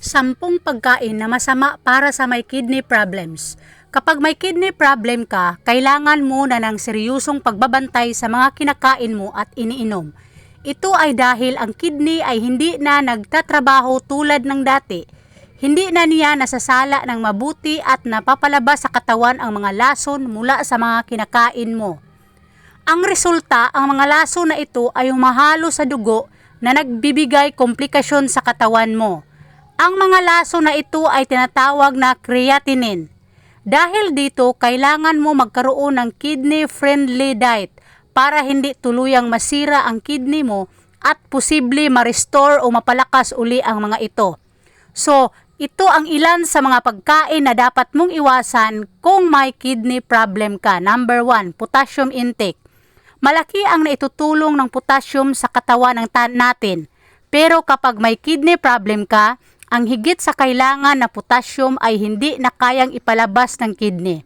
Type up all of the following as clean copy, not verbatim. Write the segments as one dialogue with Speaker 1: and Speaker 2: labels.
Speaker 1: 10 pagkain na masama para sa may kidney problems. Kapag may kidney problem ka, kailangan mo na ng seryosong pagbabantay sa mga kinakain mo at iniinom. Ito ay dahil ang kidney ay hindi na nagtatrabaho tulad ng dati. Hindi na niya nasasala ng mabuti at napapalabas sa katawan ang mga lason mula sa mga kinakain mo. Ang resulta, ang mga lason na ito ay humahalo sa dugo na nagbibigay komplikasyon sa katawan mo. Ang mga lason na ito ay tinatawag na creatinine. Dahil dito, kailangan mo magkaroon ng kidney-friendly diet para hindi tuluyang masira ang kidney mo at posible ma-restore o mapalakas uli ang mga ito. So, ito ang ilan sa mga pagkain na dapat mong iwasan kung may kidney problem ka. Number 1, potassium intake. Malaki ang naitutulong ng potassium sa katawan ng natin. Pero kapag may kidney problem ka, ang higit sa kailangan na potassium ay hindi na kayang ipalabas ng kidney.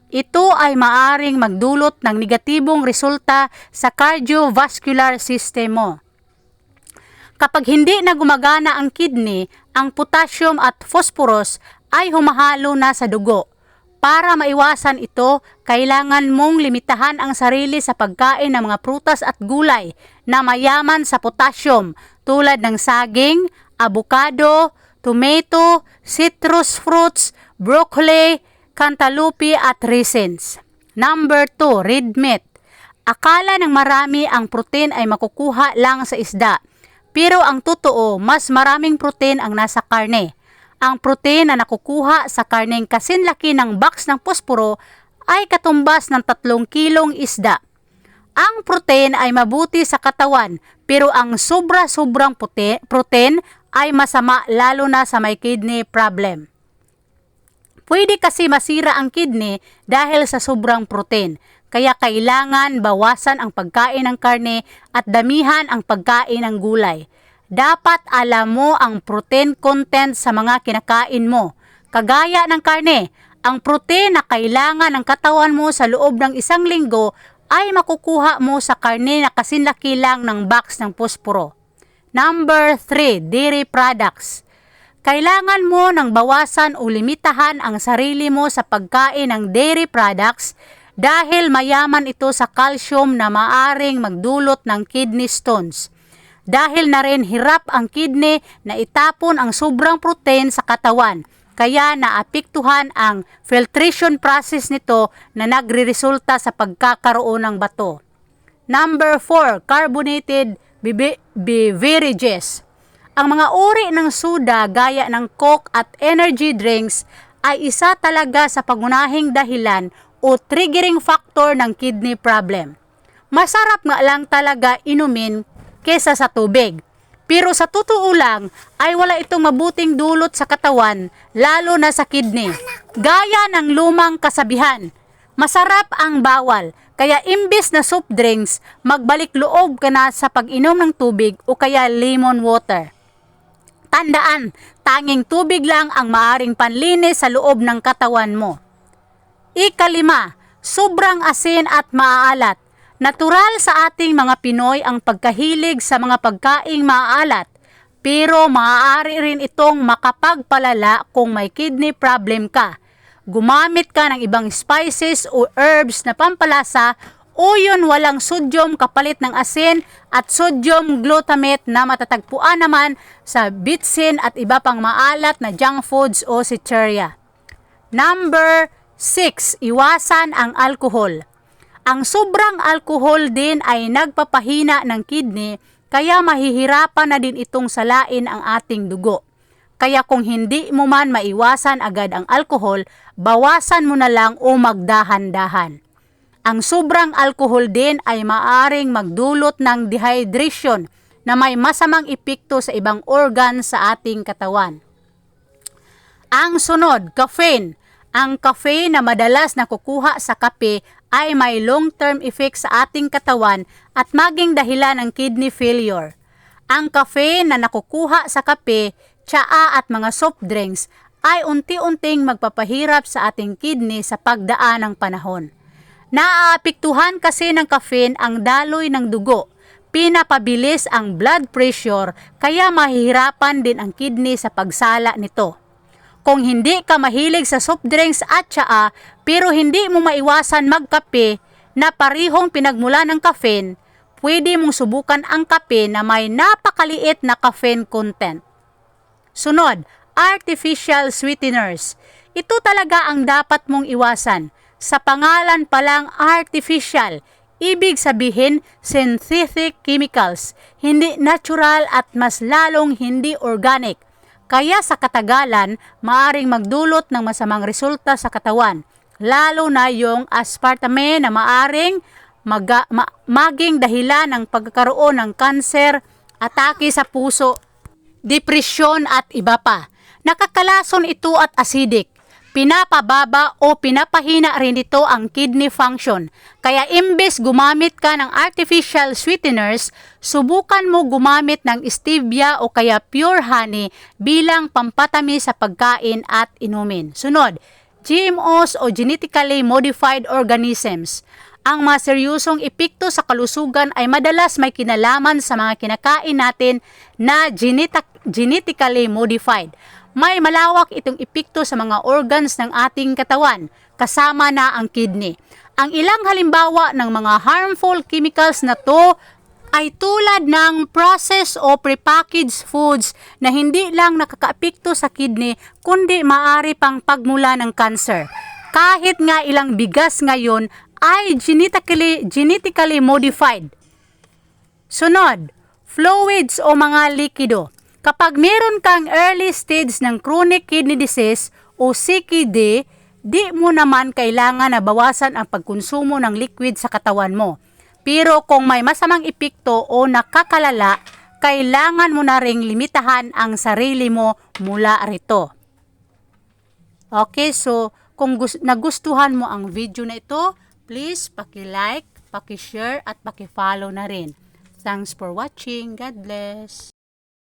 Speaker 1: Ito ay maaring magdulot ng negatibong resulta sa cardiovascular system mo. Kapag hindi na gumagana ang kidney, ang potassium at phosphorus ay humahalo na sa dugo. Para maiwasan ito, kailangan mong limitahan ang sarili sa pagkain ng mga prutas at gulay na mayaman sa potassium tulad ng saging, avocado, tomato, citrus fruits, broccoli, cantaloupe at raisins. Number 2, red meat. Akala ng marami ang protein ay makukuha lang sa isda. Pero ang totoo, mas maraming protein ang nasa karne. Ang protein na nakukuha sa karneng kasinlaki ng box ng posporo ay katumbas ng 3 kilong isda. Ang protein ay mabuti sa katawan, pero ang sobra-sobrang protein ay masama lalo na sa may kidney problem. Pwede kasi masira ang kidney dahil sa sobrang protein, kaya kailangan bawasan ang pagkain ng karne at damihan ang pagkain ng gulay. Dapat alam mo ang protein content sa mga kinakain mo. Kagaya ng karne, ang protein na kailangan ng katawan mo sa loob ng 1 linggo ay makukuha mo sa karne na kasinlaki lang ng box ng posporo. Number 3, dairy products. Kailangan mo nang bawasan o limitahan ang sarili mo sa pagkain ng dairy products dahil mayaman ito sa calcium na maaring magdulot ng kidney stones. Dahil na rin hirap ang kidney na itapon ang sobrang protein sa katawan, kaya naapektuhan ang filtration process nito na nagreresulta sa pagkakaroon ng bato. Number 4, carbonated beverages. Ang mga uri ng soda gaya ng Coke at energy drinks ay isa talaga sa pangunahing dahilan o triggering factor ng kidney problem. Masarap nga lang talaga inumin kesa sa tubig. Pero sa totoo lang ay wala itong mabuting dulot sa katawan, lalo na sa kidney. Gaya ng lumang kasabihan, masarap ang bawal, kaya imbes na soft drinks, magbalik loob ka na sa pag-inom ng tubig o kaya lemon water. Tandaan, tanging tubig lang ang maaring panlinis sa loob ng katawan mo. Ika-5, sobrang asin at maaalat. Natural sa ating mga Pinoy ang pagkahilig sa mga pagkaing maaalat, pero maaari rin itong makapagpalala kung may kidney problem ka. Gumamit ka ng ibang spices o herbs na pampalasa o yun walang sodium kapalit ng asin at sodium glutamate na matatagpuan naman sa bitsin at iba pang maalat na junk foods o chicheria. Number 6, iwasan ang alcohol. Ang sobrang alcohol din ay nagpapahina ng kidney kaya mahihirapan na din itong salain ang ating dugo. Kaya kung hindi mo man maiwasan agad ang alcohol, bawasan mo na lang o magdahan-dahan. Ang sobrang alcohol din ay maaring magdulot ng dehydration na may masamang epekto sa ibang organ sa ating katawan. Ang sunod, caffeine. Ang caffeine na madalas nakukuha sa kape ay may long-term effect sa ating katawan at maging dahilan ng kidney failure. Ang caffeine na nakukuha sa kape, tsaa at mga soft drinks ay unti-unting magpapahirap sa ating kidney sa pagdaan ng panahon. Naaapektuhan kasi ng caffeine ang daloy ng dugo, pinapabilis ang blood pressure kaya mahihirapan din ang kidney sa pagsala nito. Kung hindi ka mahilig sa soft drinks at tsaa pero hindi mo maiwasan magkape na parihong pinagmula ng caffeine, pwede mong subukan ang kape na may napakaliit na caffeine content. Sunod, artificial sweeteners. Ito talaga ang dapat mong iwasan. Sa pangalan pa lang artificial, ibig sabihin synthetic chemicals, hindi natural at mas lalong hindi organic. Kaya sa katagalan, maaring magdulot ng masamang resulta sa katawan, lalo na yung aspartame na maaring maging dahilan ng pagkakaroon ng kanser, atake sa puso, depresyon at iba pa. Nakakalason ito at acidic. Pinapababa o pinapahina rin ito ang kidney function. Kaya imbes gumamit ka ng artificial sweeteners, subukan mo gumamit ng stevia o kaya pure honey bilang pampatamis sa pagkain at inumin. Sunod, GMOs o genetically modified organisms. Ang mga seryosong epekto sa kalusugan ay madalas may kinalaman sa mga kinakain natin na genetically modified. May malawak itong epekto sa mga organs ng ating katawan, kasama na ang kidney. Ang ilang halimbawa ng mga harmful chemicals na to ay tulad ng processed o prepackaged foods na hindi lang nakakaapekto sa kidney kundi maaari pang pagmula ng cancer. Kahit nga ilang bigas ngayon ay genetically modified. Sunod, fluids o mga likido. Kapag meron kang early stage ng chronic kidney disease o CKD, di mo naman kailangan na bawasan ang pagkonsumo ng liquid sa katawan mo. Pero kung may masamang epekto o nakakalala, kailangan mo na ring limitahan ang sarili mo mula rito. Okay, so kung nagustuhan mo ang video na ito, please paki-like, paki-share at paki-follow na rin. Thanks for watching. God bless.